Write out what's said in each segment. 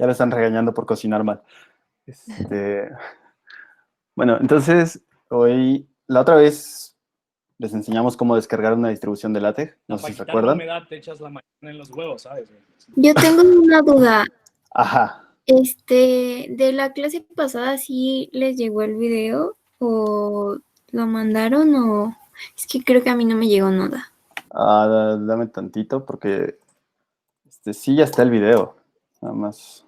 Ya lo están regañando por cocinar mal. Este, bueno, entonces, la otra vez les enseñamos cómo descargar una distribución de LaTeX. No sé si se Para quitar la acuerdan. humedad te echas la mañana en los huevos, ¿sabes? Yo tengo una duda. Ajá. De la clase pasada, ¿sí les llegó el video o lo mandaron o...? Es que creo que a mí no me llegó nada. Dame tantito porque sí ya está el video. Nada más.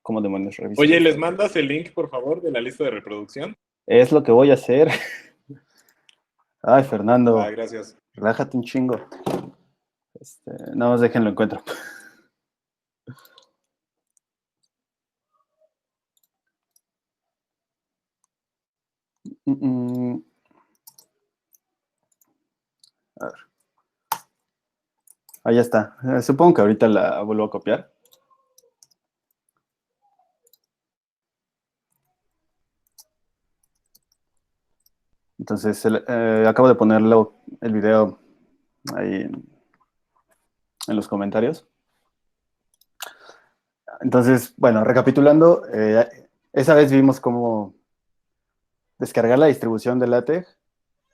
¿Cómo demonios reviso? Oye, ¿les mandas el link, por favor, de la lista de reproducción? Es lo que voy a hacer. Ay, Fernando. Ah, gracias. Relájate un chingo. Nada más déjenlo encuentro. A ver. Ahí está. Supongo que ahorita la vuelvo a copiar. Entonces, acabo de ponerlo el video ahí en los comentarios. Entonces, bueno, recapitulando, esa vez vimos cómo descargar la distribución de LaTeX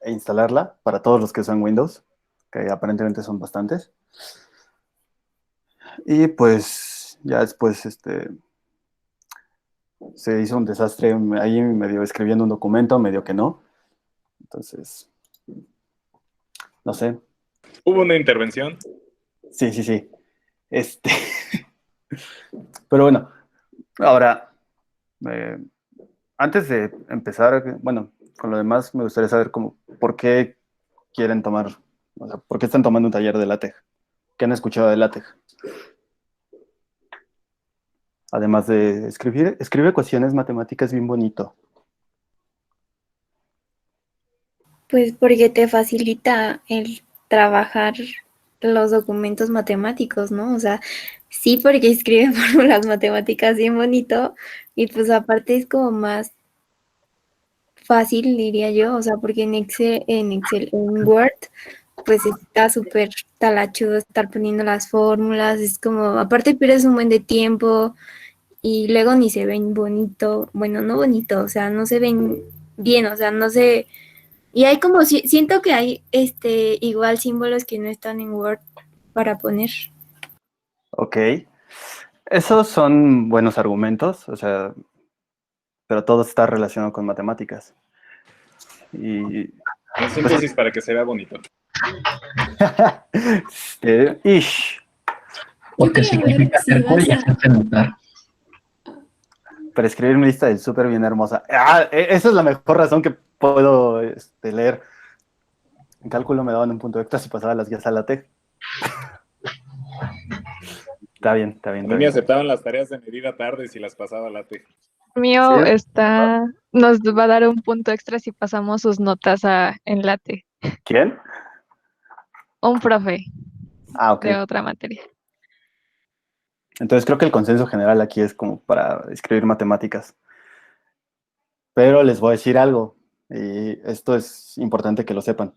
e instalarla para todos los que usan Windows, que aparentemente son bastantes. Y pues ya después se hizo un desastre ahí medio escribiendo un documento, medio que no. Entonces, no sé. ¿Hubo una intervención? Sí. Este, pero bueno, ahora, antes de empezar, bueno, con lo demás, me gustaría saber por qué quieren tomar, o sea, por qué están tomando un taller de LaTeX. ¿Qué han escuchado de LaTeX? Además de escribe ecuaciones matemáticas bien bonito. Pues porque te facilita el trabajar los documentos matemáticos, ¿no? O sea, sí porque escribe fórmulas matemáticas bien bonito y pues aparte es como más fácil, diría yo, o sea, porque en Word, pues está súper talachudo estar poniendo las fórmulas, es como, aparte pierdes un buen de tiempo y luego ni se ven bonito, bueno, no bonito, o sea, no se ven bien, o sea, no se... Y hay como, siento que hay igual símbolos que no están en Word para poner. Ok. Esos son buenos argumentos, o sea, pero todo está relacionado con matemáticas. Y En síntesis, para que se vea bonito. ish, Porque significa ser cool y hacerse notar. para escribir mi lista del súper bien hermosa. Esa es la mejor razón que puedo leer. En cálculo me daban un punto extra si pasaba las guías a LaTeX. Está bien. A mí me aceptaban las tareas de medida tarde si las pasaba LaTeX. Mío ¿Sí? nos va a dar un punto extra si pasamos sus notas en LaTeX. ¿Quién? Un profe Ok. de otra materia. Entonces creo que el consenso general aquí es como para escribir matemáticas. Pero les voy a decir algo, y esto es importante que lo sepan.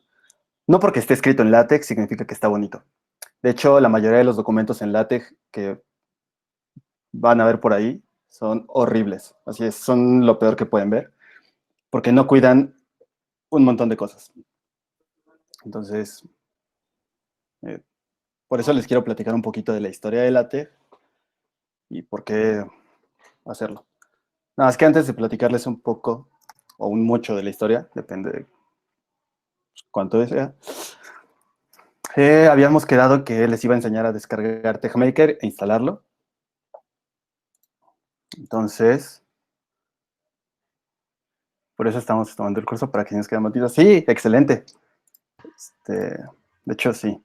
No porque esté escrito en LaTeX significa que está bonito. De hecho, la mayoría de los documentos en LaTeX que van a ver por ahí son horribles. Así es, son lo peor que pueden ver, porque no cuidan un montón de cosas. Entonces, eh, por eso les quiero platicar un poquito de la historia de LaTeX y por qué hacerlo. Nada más que antes de platicarles un poco o un mucho de la historia, depende de cuánto sea, habíamos quedado que les iba a enseñar a descargar TeXmaker e instalarlo. Entonces, por eso estamos tomando el curso para que nos queden motivados. Sí, excelente. De hecho, sí.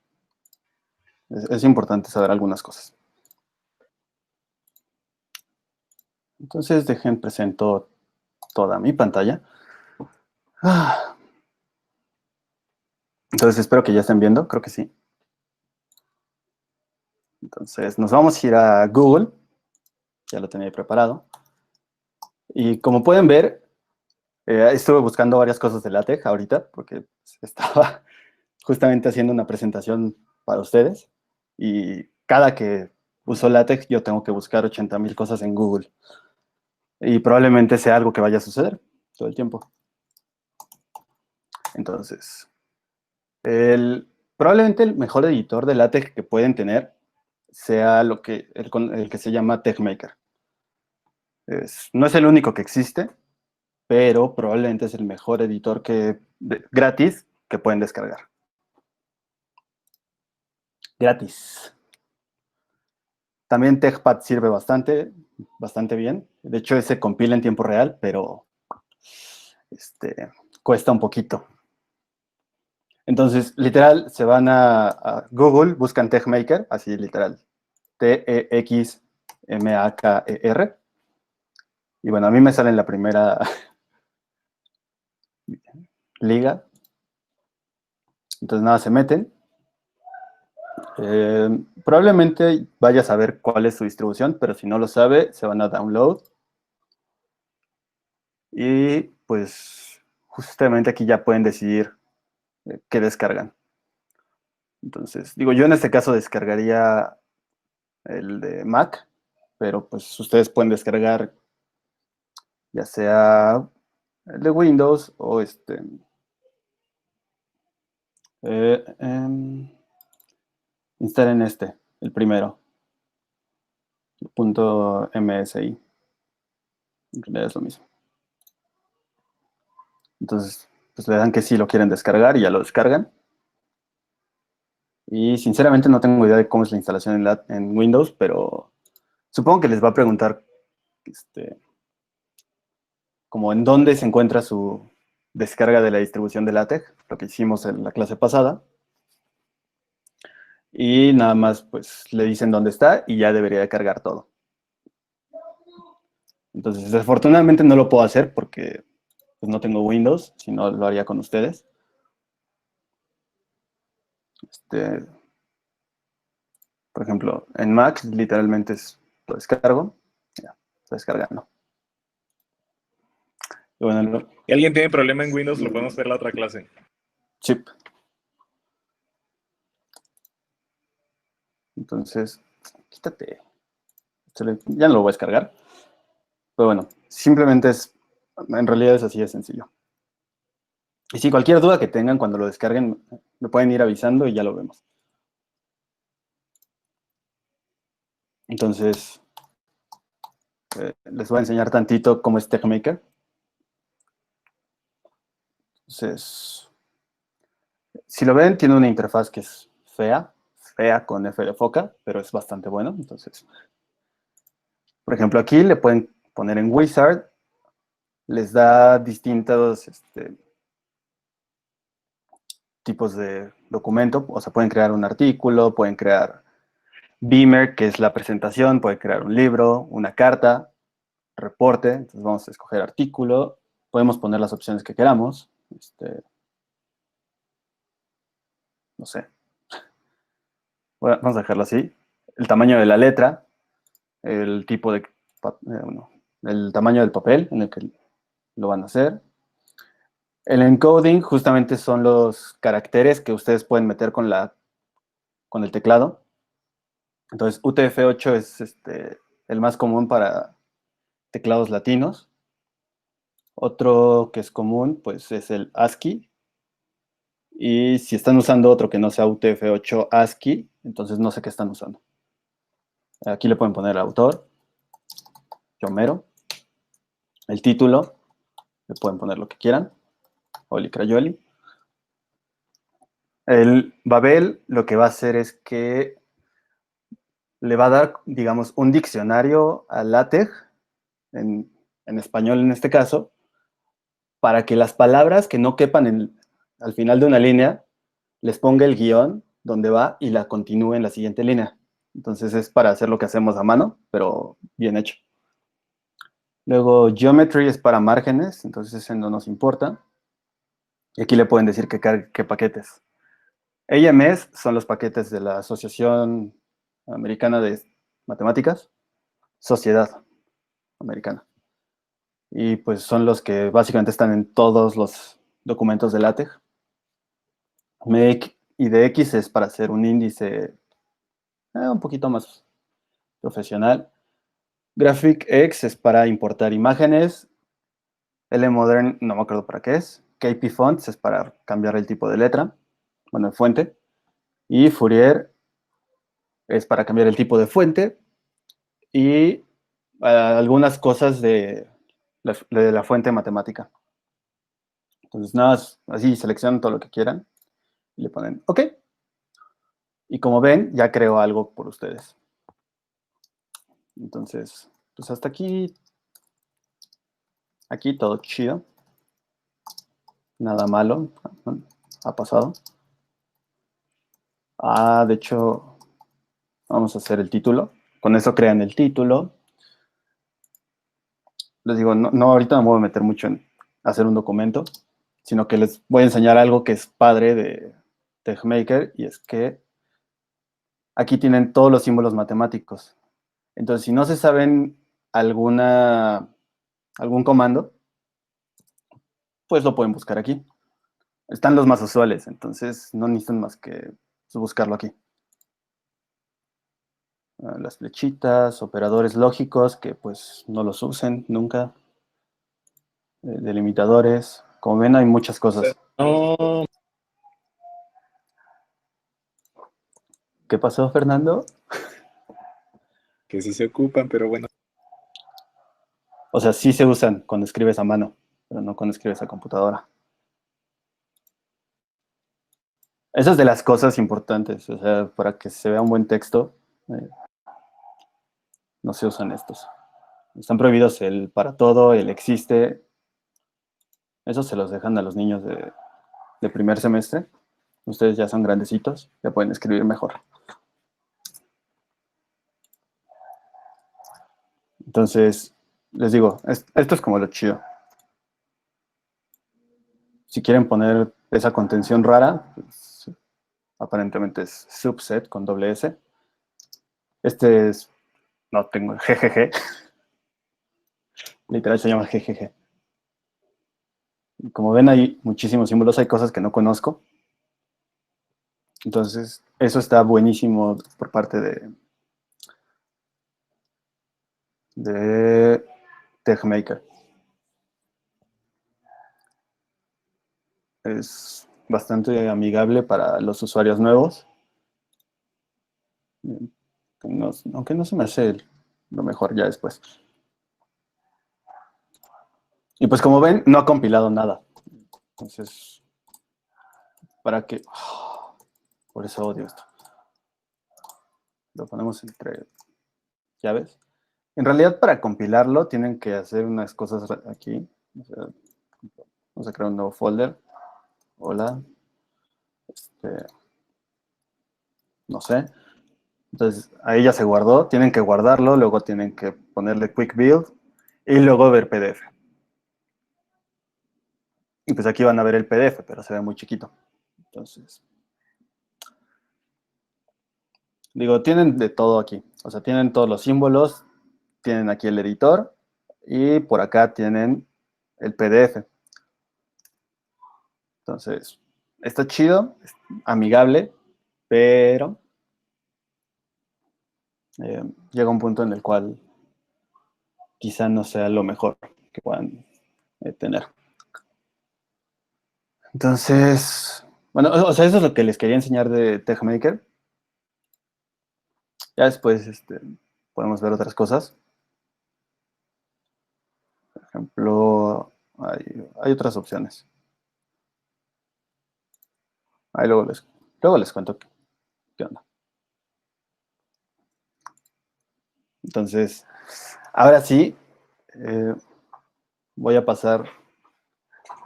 Es importante saber algunas cosas. Entonces, dejen presento toda mi pantalla. Entonces, espero que ya estén viendo. Creo que sí. Entonces, nos vamos a ir a Google. Ya lo tenía ahí preparado. Y como pueden ver, estuve buscando varias cosas de LaTeX ahorita, porque estaba justamente haciendo una presentación para ustedes. Y cada que uso LaTeX, yo tengo que buscar 80,000 cosas en Google. Y probablemente sea algo que vaya a suceder todo el tiempo. Entonces, probablemente el mejor editor de LaTeX que pueden tener sea el que se llama TeXmaker. No es el único que existe, pero probablemente es el mejor editor gratis que pueden descargar. Gratis. También TechPad sirve bastante bien. De hecho, ese compila en tiempo real, pero cuesta un poquito. Entonces, literal, se van a Google, buscan TeXmaker, así literal, TeXmaker. Y bueno, a mí me sale en la primera liga. Entonces, nada, se meten. Probablemente vaya a saber cuál es su distribución, pero si no lo sabe, se van a download. Y pues justamente aquí ya pueden decidir qué descargan. Entonces, digo, yo en este caso descargaría el de Mac, pero pues ustedes pueden descargar ya sea el de Windows o instalen el primero, el .msi. En realidad es lo mismo. Entonces, pues le dan que sí lo quieren descargar y ya lo descargan. Y sinceramente no tengo idea de cómo es la instalación en Windows, pero supongo que les va a preguntar como en dónde se encuentra su descarga de la distribución de LaTeX, lo que hicimos en la clase pasada. Y nada más, pues, le dicen dónde está y ya debería de cargar todo. Entonces, desafortunadamente no lo puedo hacer porque pues, no tengo Windows, si no lo haría con ustedes. Por ejemplo, en Mac literalmente lo descargo, ya, está descargando. Y bueno, Si alguien tiene problema en Windows, lo podemos ver en la otra clase. chip. Entonces, quítate. Ya no lo voy a descargar. Pero bueno, simplemente en realidad es así de sencillo. Y si cualquier duda que tengan cuando lo descarguen, me pueden ir avisando y ya lo vemos. Entonces, les voy a enseñar tantito cómo es TeXmaker. Entonces, si lo ven, tiene una interfaz que es fea con F de foca, pero es bastante bueno. Entonces, por ejemplo, aquí le pueden poner en Wizard, les da distintos tipos de documento, o sea, pueden crear un artículo, pueden crear Beamer, que es la presentación, pueden crear un libro, una carta, reporte. Entonces vamos a escoger artículo, podemos poner las opciones que queramos, no sé, bueno, vamos a dejarlo así, el tamaño de la letra, el tipo de, el tamaño del papel en el que lo van a hacer. El encoding justamente son los caracteres que ustedes pueden meter con el teclado. Entonces, UTF-8 es el más común para teclados latinos. Otro que es común, pues, es el ASCII. Y si están usando otro que no sea UTF-8 ASCII, entonces no sé qué están usando. Aquí le pueden poner el autor, Yomero. El título, le pueden poner lo que quieran. Oli Crayoli. El Babel lo que va a hacer es que le va a dar, digamos, un diccionario a LaTeX, en español en este caso, para que las palabras que no quepan al final de una línea, les ponga el guión donde va y la continúe en la siguiente línea. Entonces es para hacer lo que hacemos a mano, pero bien hecho. Luego Geometry es para márgenes, entonces ese no nos importa. Y aquí le pueden decir que cargue qué paquetes. AMS son los paquetes de la Asociación Americana de Matemáticas, Sociedad Americana. Y pues son los que básicamente están en todos los documentos de LaTeX. Make IDX es para hacer un índice un poquito más profesional. GraphicX es para importar imágenes. LModern no me acuerdo para qué es. KP Fonts es para cambiar el tipo de letra, bueno, de fuente. Y Fourier es para cambiar el tipo de fuente y algunas cosas de la fuente matemática. Entonces, nada más así seleccionan todo lo que quieran y le ponen OK. Y como ven, ya creo algo por ustedes. Entonces, pues hasta aquí todo chido. Nada malo ha pasado. De hecho, vamos a hacer el título. Con eso crean el título. Les digo, no ahorita no me voy a meter mucho en hacer un documento, sino que les voy a enseñar algo que es padre de TeXmaker, y es que aquí tienen todos los símbolos matemáticos. Entonces, si no se saben algún comando, pues lo pueden buscar aquí. Están los más usuales, entonces no necesitan más que buscarlo aquí. Las flechitas, operadores lógicos, que pues no los usen nunca. Delimitadores. Como ven, hay muchas cosas. No, ¿Qué pasó, Fernando? que sí se ocupan, pero bueno. O sea, sí se usan cuando escribes a mano, pero no cuando escribes a computadora. Esa es de las cosas importantes. O sea, para que se vea un buen texto, no se usan estos. Están prohibidos el para todo, el existe. Eso se los dejan a los niños de primer semestre. Ustedes ya son grandecitos, ya pueden escribir mejor. Entonces, les digo, esto es como lo chido. Si quieren poner esa contención rara, pues, aparentemente es subset con doble S. Este es, no tengo, GGG. Literal se llama GGG. Como ven, hay muchísimos símbolos, hay cosas que no conozco. Entonces, eso está buenísimo por parte de TeXmaker. Es bastante amigable para los usuarios nuevos. Aunque no se me hace lo mejor ya después. Y pues como ven, no ha compilado nada. Entonces, ¿para qué? Por eso odio esto. Lo ponemos entre llaves. En realidad, para compilarlo, tienen que hacer unas cosas aquí. O sea, vamos a crear un nuevo folder. Hola. No sé. Entonces, ahí ya se guardó. Tienen que guardarlo, luego tienen que ponerle Quick Build y luego ver PDF. Y pues aquí van a ver el PDF, pero se ve muy chiquito. Entonces, digo, tienen de todo aquí. O sea, tienen todos los símbolos, tienen aquí el editor y por acá tienen el PDF. Entonces, está chido, es amigable, pero llega un punto en el cual quizá no sea lo mejor que puedan tener. Entonces, bueno, o sea, eso es lo que les quería enseñar de TeXmaker. Ya después podemos ver otras cosas. Por ejemplo, hay otras opciones. Ahí luego les cuento qué onda. Entonces, ahora sí, voy a pasar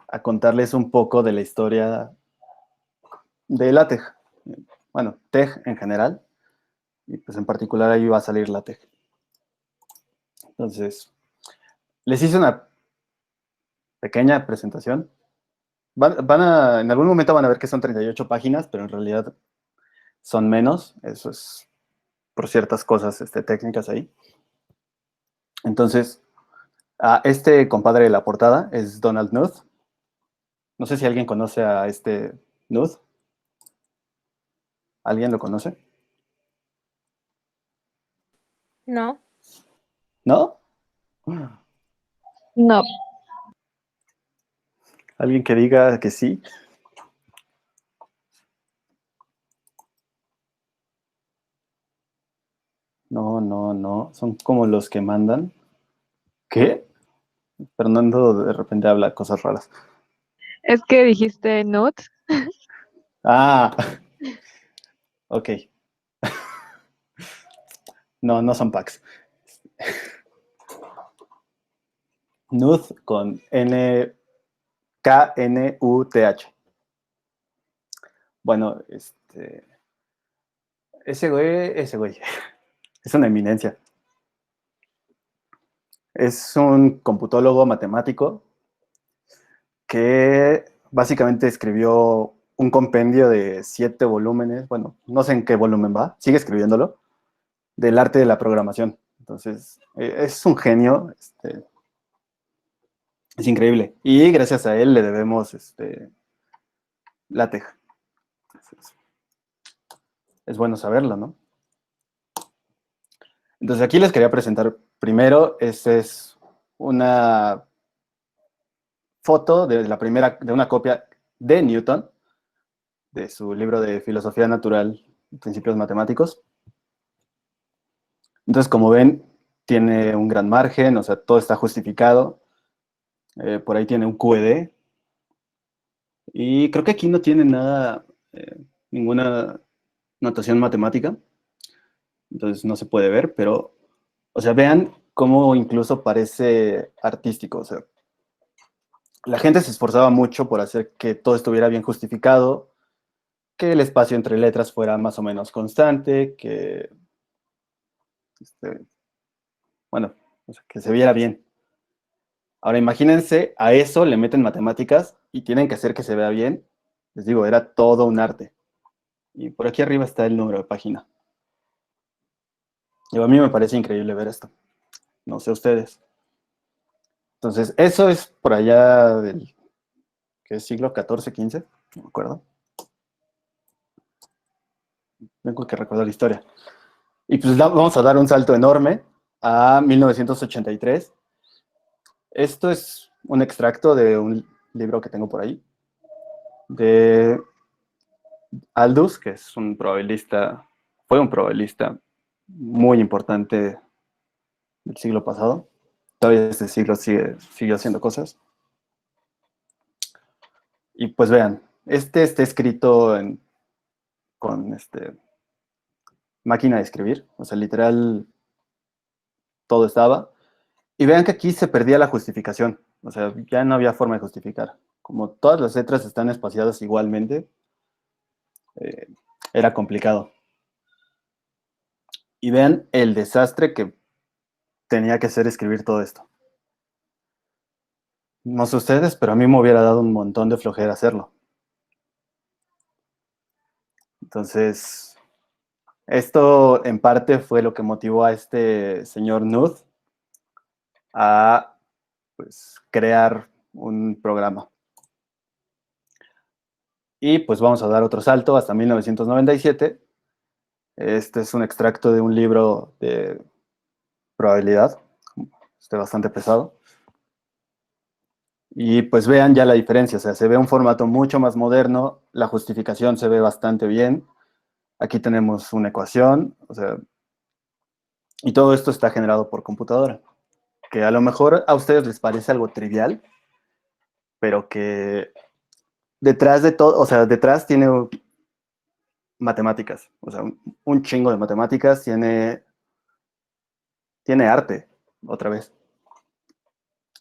a contarles un poco de la historia de LaTeX. Bueno, TeX en general, y pues en particular ahí va a salir LaTeX. Entonces, les hice una pequeña presentación. En algún momento van a ver que son 38 páginas, pero en realidad son menos. Eso es por ciertas cosas técnicas ahí. Entonces, este compadre de la portada es Donald Knuth. No sé si alguien conoce a este Knuth. ¿Alguien lo conoce? No. ¿No? No, ¿Alguien que diga que sí? No, no, no. Son como los que mandan. ¿Qué? Fernando de repente habla cosas raras. es que dijiste nude. Ah, ok. No, no son packs. Nuth con N, K-N-U-T-H. Bueno, ese güey, es una eminencia. Es un computólogo matemático que básicamente escribió un compendio de 7 volúmenes, bueno, no sé en qué volumen va, sigue escribiéndolo, del arte de la programación. Entonces, es un genio, es increíble. Y gracias a él le debemos LaTeX. Entonces, es bueno saberlo, ¿no? Entonces, aquí les quería presentar primero, esta es una foto de una copia de Newton, de su libro de Filosofía Natural y Principios Matemáticos. Entonces, como ven, tiene un gran margen, o sea, todo está justificado. Por ahí tiene un QED. Y creo que aquí no tiene nada, ninguna notación matemática. Entonces no se puede ver, pero, o sea, vean cómo incluso parece artístico. O sea, la gente se esforzaba mucho por hacer que todo estuviera bien justificado, que el espacio entre letras fuera más o menos constante, que, bueno, o sea, que se viera bien. Ahora imagínense, a eso le meten matemáticas y tienen que hacer que se vea bien. Les digo, era todo un arte. Y por aquí arriba está el número de página. Y a mí me parece increíble ver esto. No sé ustedes. Entonces, eso es por allá del ¿qué siglo? ¿14, 15? No me acuerdo. Tengo que recordar la historia. Y pues vamos a dar un salto enorme a 1983. Esto es un extracto de un libro que tengo por ahí, de Aldous, que es un probabilista, fue un probabilista muy importante del siglo pasado. Todavía este siglo sigue haciendo cosas. Y pues vean, está escrito con máquina de escribir, o sea, literal, todo estaba. Y vean que aquí se perdía la justificación, o sea, ya no había forma de justificar. Como todas las letras están espaciadas igualmente, eh, era complicado. Y vean el desastre que tenía que ser escribir todo esto. No sé ustedes, pero a mí me hubiera dado un montón de flojera hacerlo. Entonces, esto en parte fue lo que motivó a este señor Nuth a pues, crear un programa. Y pues vamos a dar otro salto hasta 1997. Este es un extracto de un libro de probabilidad, bastante pesado. Y pues vean ya la diferencia, o sea, se ve un formato mucho más moderno, la justificación se ve bastante bien. Aquí tenemos una ecuación, o sea, y todo esto está generado por computadora, que a lo mejor a ustedes les parece algo trivial, pero que detrás de todo, o sea, detrás tiene matemáticas, o sea, un chingo de matemáticas, tiene arte, otra vez.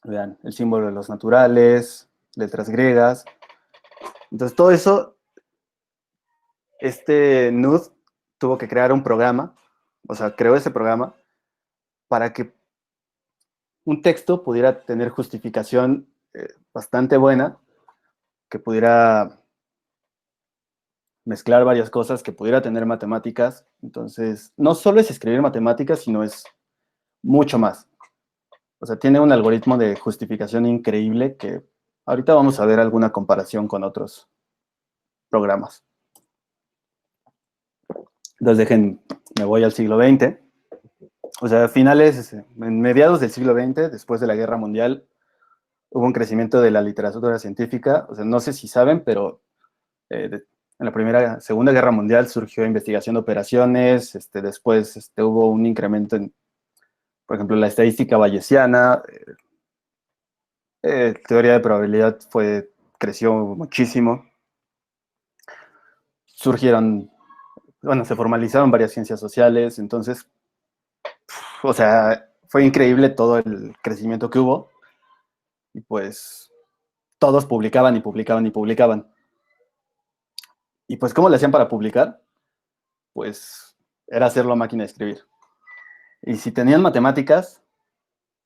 Vean, el símbolo de los naturales, letras griegas. Entonces, todo eso, Nud tuvo que crear un programa, o sea, creó ese programa para que un texto pudiera tener justificación bastante buena, que pudiera mezclar varias cosas, que pudiera tener matemáticas. Entonces, no solo es escribir matemáticas, sino es mucho más. O sea, tiene un algoritmo de justificación increíble que ahorita vamos a ver alguna comparación con otros programas. Entonces, me voy al siglo XX. O sea, finales, en mediados del siglo XX, después de la Guerra Mundial, hubo un crecimiento de la literatura científica. O sea, no sé si saben, pero en la Segunda Guerra Mundial surgió investigación de operaciones, después hubo un incremento en, por ejemplo, la estadística bayesiana, teoría de probabilidad creció muchísimo, se formalizaron varias ciencias sociales, entonces, o sea, fue increíble todo el crecimiento que hubo, y pues todos publicaban y publicaban y publicaban. Y pues, ¿cómo le hacían para publicar? Pues era hacerlo a máquina de escribir. Y si tenían matemáticas,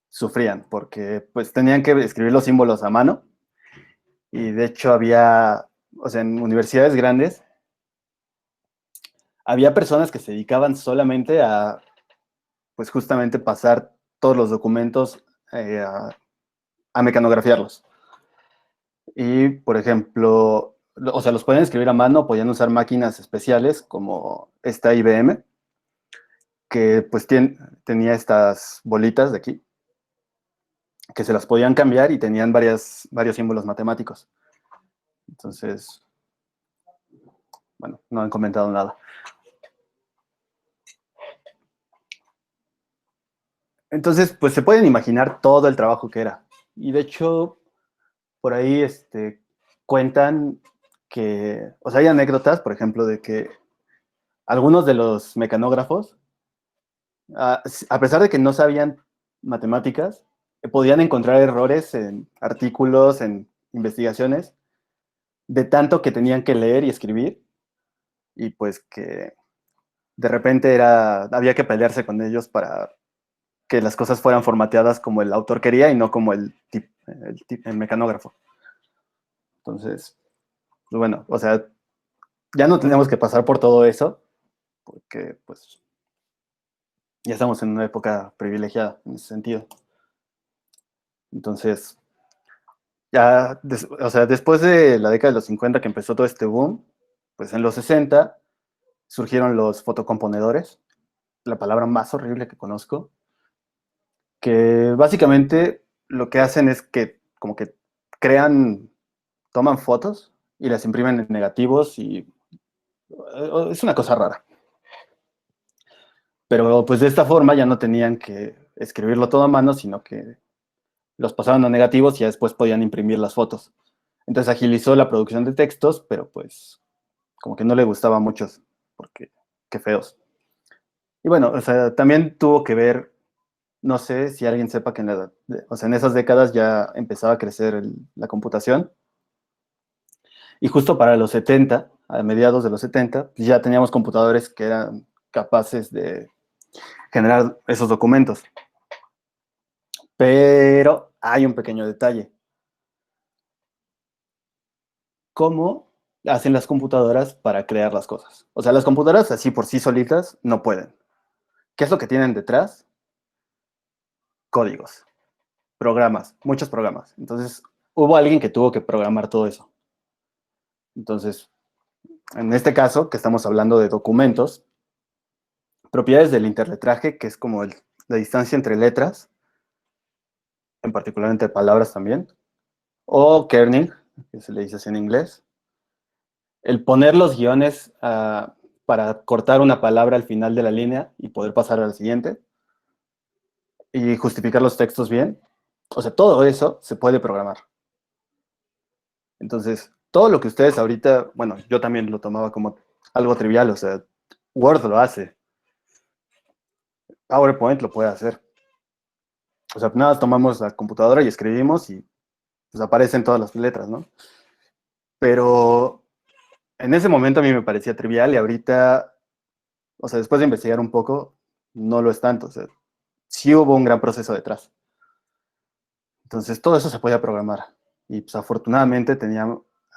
sufrían, porque pues tenían que escribir los símbolos a mano, y de hecho o sea, en universidades grandes, había personas que se dedicaban solamente a, pues justamente pasar todos los documentos a mecanografiarlos. Y, por ejemplo, o sea, los podían escribir a mano, podían usar máquinas especiales como esta IBM, que pues tenía estas bolitas de aquí, que se las podían cambiar y tenían varios símbolos matemáticos. Entonces, bueno, no han comentado nada. Entonces, pues se pueden imaginar todo el trabajo que era. Y de hecho, por ahí cuentan que, o sea, hay anécdotas, por ejemplo, de que algunos de los mecanógrafos, a pesar de que no sabían matemáticas, podían encontrar errores en artículos, en investigaciones, de tanto que tenían que leer y escribir, y pues que de repente había que pelearse con ellos para que las cosas fueran formateadas como el autor quería y no como el mecanógrafo. Entonces, pues bueno, o sea, ya no tenemos que pasar por todo eso, porque pues ya estamos en una época privilegiada en ese sentido. Entonces, o sea, después de la década de los 50 que empezó todo este boom, pues en los 60 surgieron los fotocomponedores, la palabra más horrible que conozco, que básicamente lo que hacen es que como que toman fotos y las imprimen en negativos y es una cosa rara. Pero pues de esta forma ya no tenían que escribirlo todo a mano, sino que los pasaban a negativos y ya después podían imprimir las fotos. Entonces agilizó la producción de textos, pero pues como que no le gustaba a muchos, porque qué feos. Y bueno, o sea, también tuvo que ver, no sé si alguien sepa que en esas décadas ya empezaba a crecer la computación. Y justo para los 70, a mediados de los 70, pues ya teníamos computadores que eran capaces de generar esos documentos. Pero hay un pequeño detalle. ¿Cómo hacen las computadoras para crear las cosas? O sea, las computadoras así por sí solitas no pueden. ¿Qué es lo que tienen detrás? Códigos, programas, muchos programas. Entonces, hubo alguien que tuvo que programar todo eso. Entonces, en este caso, que estamos hablando de documentos, propiedades del interletraje, que es como la distancia entre letras, en particular entre palabras también, o kerning, que se le dice así en inglés, el poner los guiones para cortar una palabra al final de la línea y poder pasar a la siguiente, y justificar los textos bien. O sea, todo eso se puede programar. Entonces, todo lo que ustedes ahorita, bueno, yo también lo tomaba como algo trivial, o sea, Word lo hace, PowerPoint lo puede hacer. O sea, nada, tomamos la computadora y escribimos y pues aparecen todas las letras, ¿no? Pero en ese momento a mí me parecía trivial y ahorita, o sea, después de investigar un poco, no lo es tanto. O sea, sí hubo un gran proceso detrás. Entonces, todo eso se podía programar. Y pues afortunadamente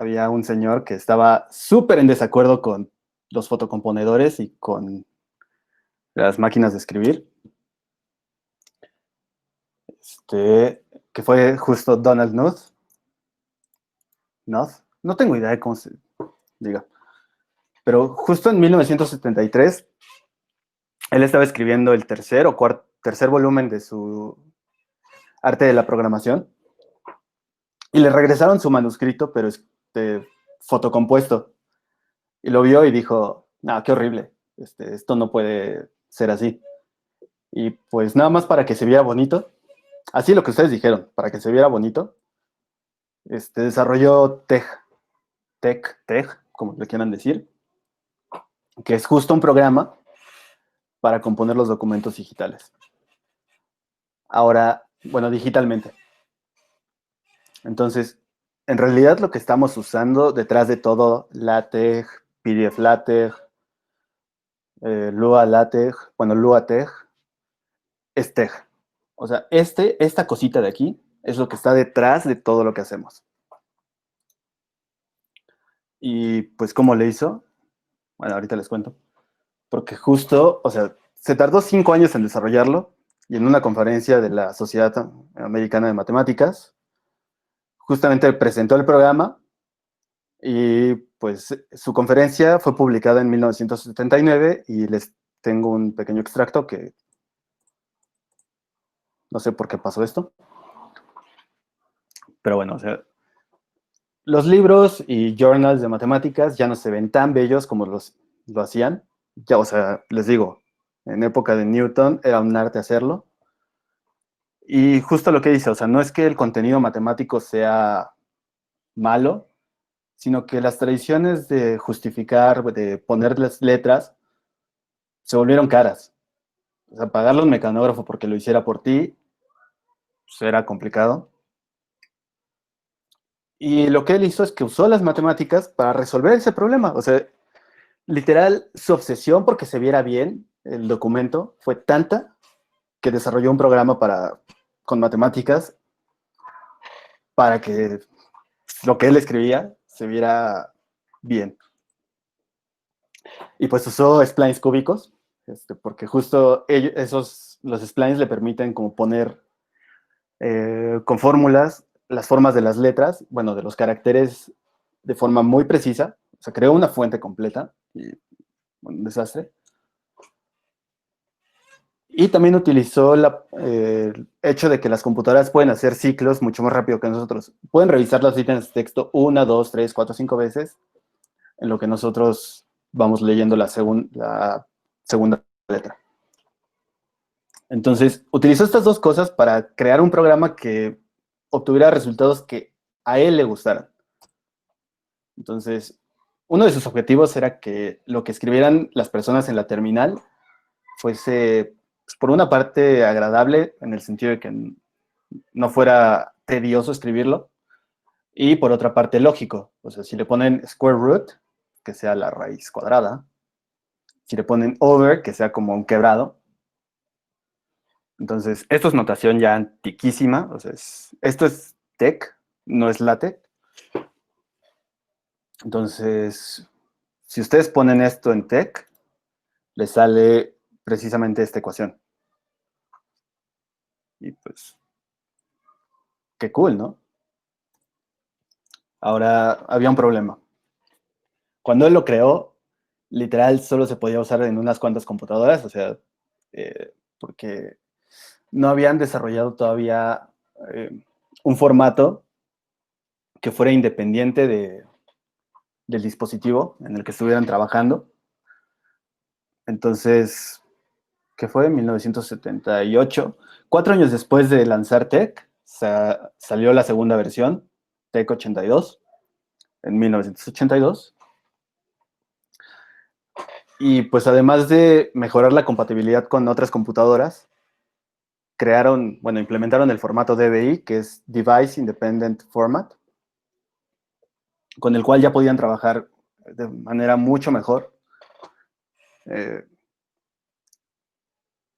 había un señor que estaba súper en desacuerdo con los fotocomponedores y con las máquinas de escribir. Que fue justo Donald Knuth. No tengo idea de cómo se diga. Pero justo en 1973, él estaba escribiendo el tercer o cuarto, tercer volumen de su arte de la programación y le regresaron su manuscrito, pero fotocompuesto. Y lo vio y dijo, no, qué horrible, esto no puede ser así. Y pues nada más para que se viera bonito, así lo que ustedes dijeron, para que se viera bonito, desarrolló TeX, como le quieran decir, que es justo un programa para componer los documentos digitales. Ahora, bueno, digitalmente. Entonces, en realidad lo que estamos usando detrás de todo, LaTeX, PDF LaTeX, Lua LaTeX, bueno, LuaTeX, es TeX. O sea, esta cosita de aquí es lo que está detrás de todo lo que hacemos. Y pues, ¿cómo le hizo? Bueno, ahorita les cuento. Porque justo, o sea, se tardó 5 años en desarrollarlo y en una conferencia de la Sociedad Americana de Matemáticas, justamente presentó el programa y pues su conferencia fue publicada en 1979 y les tengo un pequeño extracto que no sé por qué pasó esto, pero bueno, o sea, los libros y journals de matemáticas ya no se ven tan bellos como lo hacían. Ya, o sea, les digo, en época de Newton era un arte hacerlo. Y justo lo que dice, o sea, no es que el contenido matemático sea malo, sino que las tradiciones de justificar, de poner las letras, se volvieron caras. O sea, pagarle a un mecanógrafo porque lo hiciera por ti, pues era complicado. Y lo que él hizo es que usó las matemáticas para resolver ese problema. O sea, literal, su obsesión porque se viera bien el documento fue tanta que desarrolló un programa con matemáticas para que lo que él escribía se viera bien. Y pues usó splines cúbicos, porque justo los splines le permiten como poner con fórmulas las formas de las letras, bueno, de los caracteres de forma muy precisa. O sea, creó una fuente completa y un desastre. Y también utilizó el hecho de que las computadoras pueden hacer ciclos mucho más rápido que nosotros. Pueden revisar las líneas de texto 1, 2, 3, 4, 5 veces, en lo que nosotros vamos leyendo la segunda letra. Entonces, utilizó estas dos cosas para crear un programa que obtuviera resultados que a él le gustaran. Entonces, uno de sus objetivos era que lo que escribieran las personas en la terminal fuese, pues, por una parte, agradable, en el sentido de que no fuera tedioso escribirlo, y por otra parte, lógico. O sea, si le ponen square root, que sea la raíz cuadrada, si le ponen over, que sea como un quebrado. Entonces, esto es notación ya antiquísima. O sea, esto es TeX, no es LaTeX. Entonces, si ustedes ponen esto en TeX, les sale precisamente esta ecuación. Y pues, qué cool, ¿no? Ahora, había un problema. Cuando él lo creó, literal, solo se podía usar en unas cuantas computadoras, o sea, porque no habían desarrollado todavía un formato que fuera independiente del dispositivo en el que estuvieran trabajando. Entonces, ¿qué fue? En 1978. 4 años después de lanzar TeX, salió la segunda versión, TeX 82, en 1982. Y pues además de mejorar la compatibilidad con otras computadoras, implementaron el formato DVI, que es Device Independent Format, con el cual ya podían trabajar de manera mucho mejor.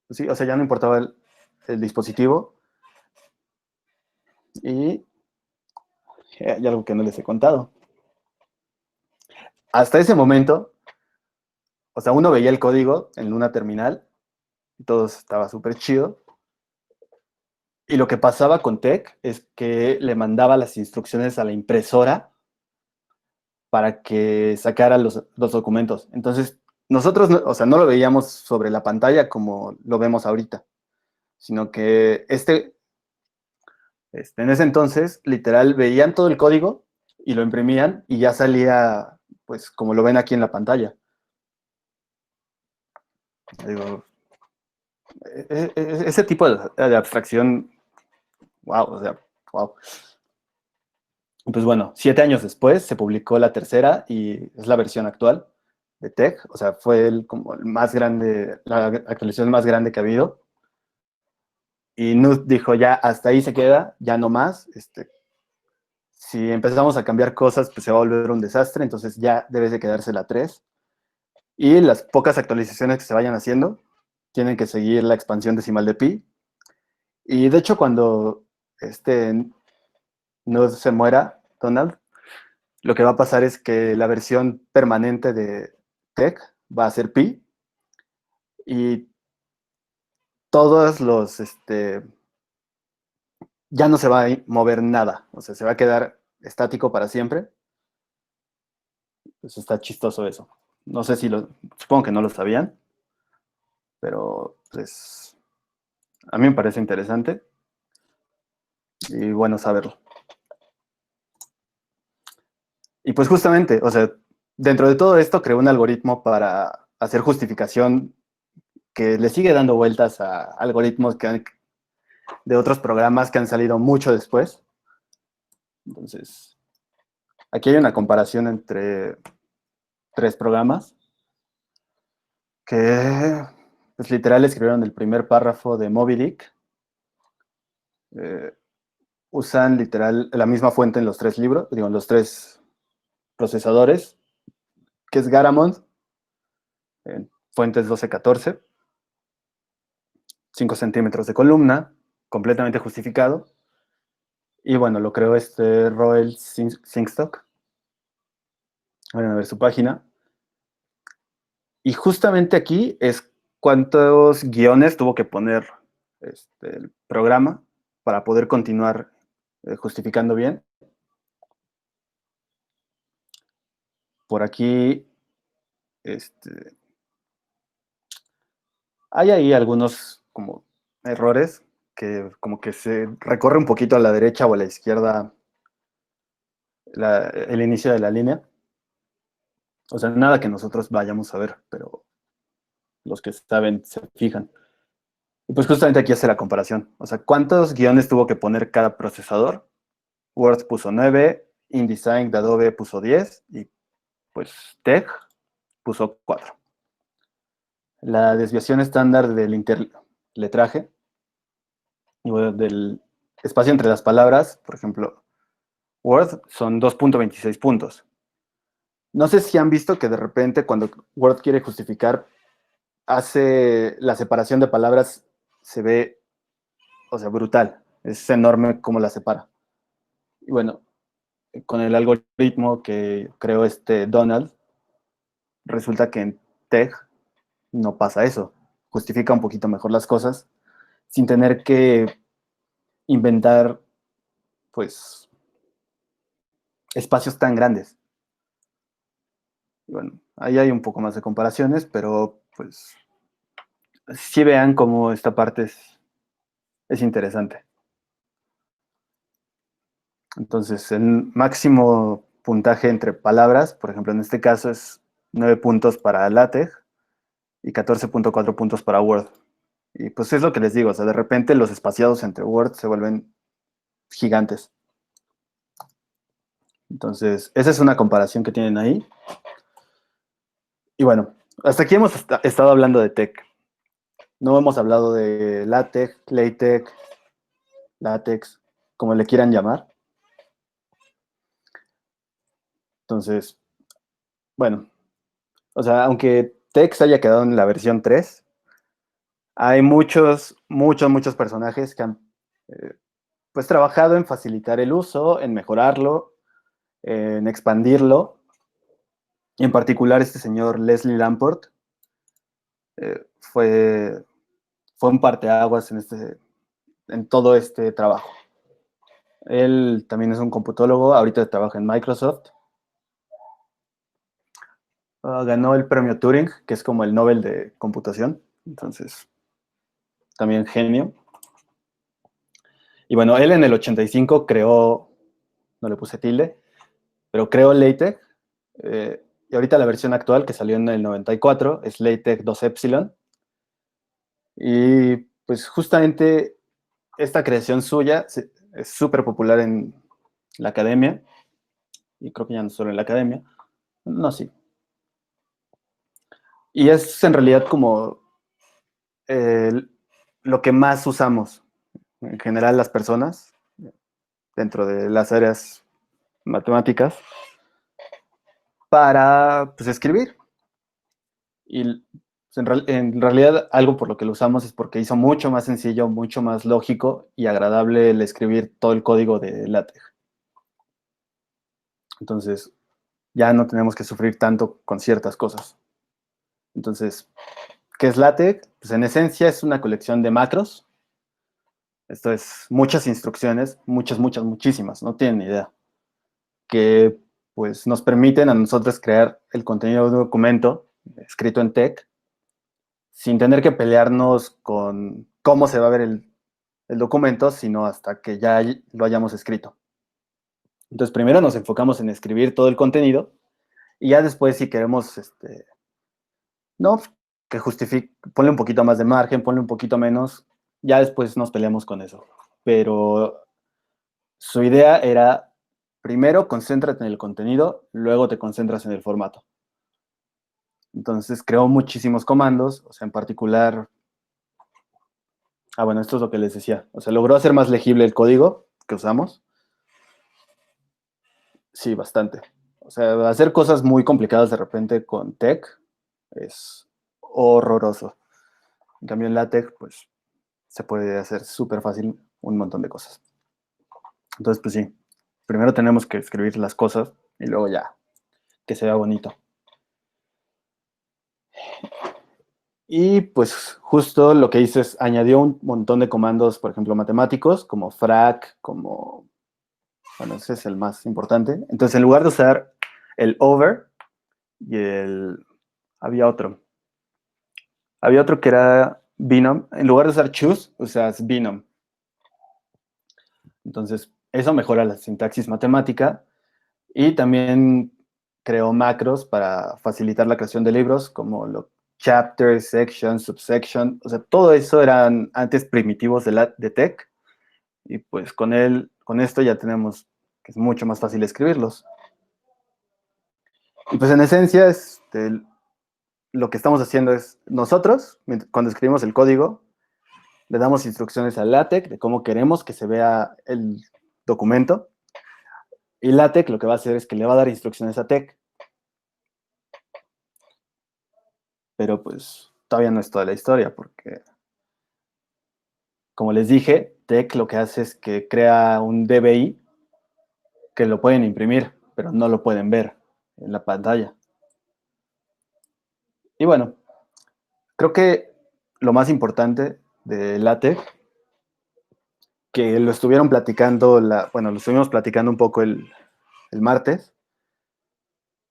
Sí, o sea, ya no importaba el dispositivo. Y hay algo que no les he contado. Hasta ese momento, o sea, uno veía el código en una terminal y todo estaba súper chido. Y lo que pasaba con TeX es que le mandaba las instrucciones a la impresora para que sacara los documentos. Entonces, nosotros, o sea, no lo veíamos sobre la pantalla como lo vemos ahorita. sino que en ese entonces, literal, veían todo el código y lo imprimían y ya salía, pues, como lo ven aquí en la pantalla. Digo, ese tipo de abstracción, wow, o sea, wow. Pues bueno, 7 años después se publicó la tercera y es la versión actual de TeX, o sea, fue como el más grande, la actualización más grande que ha habido. Y Nud dijo, ya, hasta ahí se queda, ya no más. Si empezamos a cambiar cosas, pues se va a volver un desastre, entonces ya debe de quedarse la 3. Y las pocas actualizaciones que se vayan haciendo tienen que seguir la expansión decimal de pi. Y de hecho, cuando Nud se muera, Donald, lo que va a pasar es que la versión permanente de TeX va a ser pi y todos ya no se va a mover nada, o sea, se va a quedar estático para siempre. Pues está chistoso eso. No sé si supongo que no lo sabían, pero pues a mí me parece interesante y bueno saberlo. Y pues justamente, o sea, dentro de todo esto creó un algoritmo para hacer justificación que le sigue dando vueltas a algoritmos de otros programas que han salido mucho después. Entonces, aquí hay una comparación entre 3 programas que, pues, literal escribieron el primer párrafo de Moby Dick. Usan literal la misma fuente en los 3 libros, digo, en los 3 procesadores, que es Garamond, en fuentes 1214, 5 centímetros de columna, completamente justificado. Y bueno, lo creó Roel Singstock. Vayan a ver su página. Y justamente aquí es cuántos guiones tuvo que poner el programa para poder continuar justificando bien. Por aquí hay ahí algunos como errores que como que se recorre un poquito a la derecha o a la izquierda el inicio de la línea. O sea, nada que nosotros vayamos a ver, pero los que saben se fijan. Y pues justamente aquí hace la comparación. O sea, ¿cuántos guiones tuvo que poner cada procesador? Word puso 9, InDesign de Adobe puso 10 y pues TeX puso 4. La desviación estándar del interletraje, del espacio entre las palabras, por ejemplo, Word, son 2.26 puntos. No sé si han visto que de repente cuando Word quiere justificar, hace la separación de palabras, se ve, o sea, brutal. Es enorme cómo la separa. Y bueno, con el algoritmo que creó Donald, resulta que en TeX no pasa eso. Justifica un poquito mejor las cosas sin tener que inventar, pues, espacios tan grandes. Y bueno, ahí hay un poco más de comparaciones, pero pues sí vean cómo esta parte es interesante. Entonces, el máximo puntaje entre palabras, por ejemplo, en este caso es 9 puntos para LaTeX y 14.4 puntos para Word. Y pues es lo que les digo, o sea, de repente los espaciados entre Word se vuelven gigantes. Entonces, esa es una comparación que tienen ahí. Y bueno, hasta aquí hemos estado hablando de TeX. No hemos hablado de LaTeX, LaTeX, LaTeX, como le quieran llamar. Entonces, bueno, o sea, aunque TeX haya quedado en la versión 3, hay muchos personajes que han pues trabajado en facilitar el uso, en mejorarlo, en expandirlo. Y en particular este señor Leslie Lamport fue un parteaguas en todo este trabajo. Él también es un computólogo, ahorita trabaja en Microsoft. Ganó el premio Turing, que es como el Nobel de computación. Entonces, también genio. Y bueno, él en el 85 creó, no le puse tilde, pero creó LaTeX. Y ahorita la versión actual que salió en el 94 es LaTeX 2 Epsilon. Y pues justamente esta creación suya es súper popular en la academia, y creo que ya no solo en la academia, no, sí. Y es en realidad como lo que más usamos en general las personas dentro de las áreas matemáticas para pues, escribir. Y pues, en realidad algo por lo que lo usamos es porque hizo mucho más sencillo, mucho más lógico y agradable el escribir todo el código de LaTeX. Entonces, ya no tenemos que sufrir tanto con ciertas cosas. Entonces, ¿qué es LaTeX? Pues en esencia es una colección de macros. Esto es muchas instrucciones, muchísimas, no tienen ni idea, que pues nos permiten a nosotros crear el contenido de un documento escrito en TeX sin tener que pelearnos con cómo se va a ver el documento, sino hasta que ya lo hayamos escrito. Entonces, primero nos enfocamos en escribir todo el contenido y ya después, si queremos, no, que justifique, ponle un poquito más de margen, ponle un poquito menos, ya después nos peleamos con eso. Pero su idea era, primero, concéntrate en el contenido, luego te concentras en el formato. Entonces, creó muchísimos comandos, o sea, en particular, bueno, esto es lo que les decía, o sea, logró hacer más legible el código que usamos. Sí, bastante. O sea, hacer cosas muy complicadas de repente con TeX es horroroso. En cambio, en LaTeX, pues, se puede hacer súper fácil un montón de cosas. Entonces, pues sí, primero tenemos que escribir las cosas y luego ya, que se vea bonito. Y pues justo lo que hice es añadió un montón de comandos, por ejemplo, matemáticos, como frac, como, bueno, ese es el más importante. Entonces, en lugar de usar el over y había otro que era binom, en lugar de usar choose, usas binom. Entonces, eso mejora la sintaxis matemática y también creó macros para facilitar la creación de libros, como chapter, section, subsection, o sea, todo eso eran antes primitivos de TeX, y pues con esto ya tenemos que es mucho más fácil escribirlos. Y pues en esencia, lo que estamos haciendo es nosotros, cuando escribimos el código, le damos instrucciones a LaTeX de cómo queremos que se vea el documento, y LaTeX lo que va a hacer es que le va a dar instrucciones a TeX. Pero pues todavía no es toda la historia, porque, como les dije, TeX lo que hace es que crea un DBI que lo pueden imprimir, pero no lo pueden ver en la pantalla. Y bueno, creo que lo más importante de LaTeX, que lo estuvieron platicando, lo estuvimos platicando un poco el martes,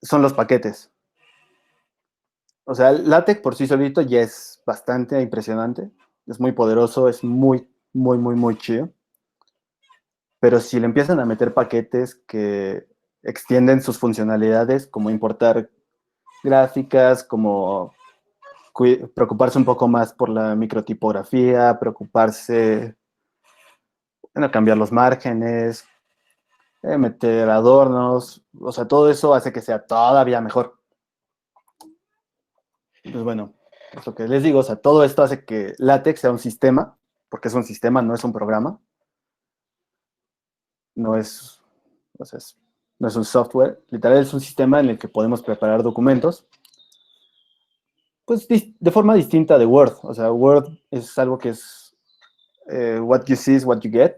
son los paquetes. O sea, LaTeX por sí solito ya es bastante impresionante, es muy poderoso, es muy chido. Pero si le empiezan a meter paquetes que extienden sus funcionalidades, como importar gráficas, como preocuparse un poco más por la microtipografía, preocuparse, bueno, cambiar los márgenes, meter adornos, o sea, todo eso hace que sea todavía mejor. Pues bueno, es lo que les digo, o sea, todo esto hace que LaTeX sea un sistema, porque es un sistema, no es un programa, no es, o sea, no es un software, literal es un sistema en el que podemos preparar documentos, pues de forma distinta de Word. O sea, Word es algo que es what you see is what you get,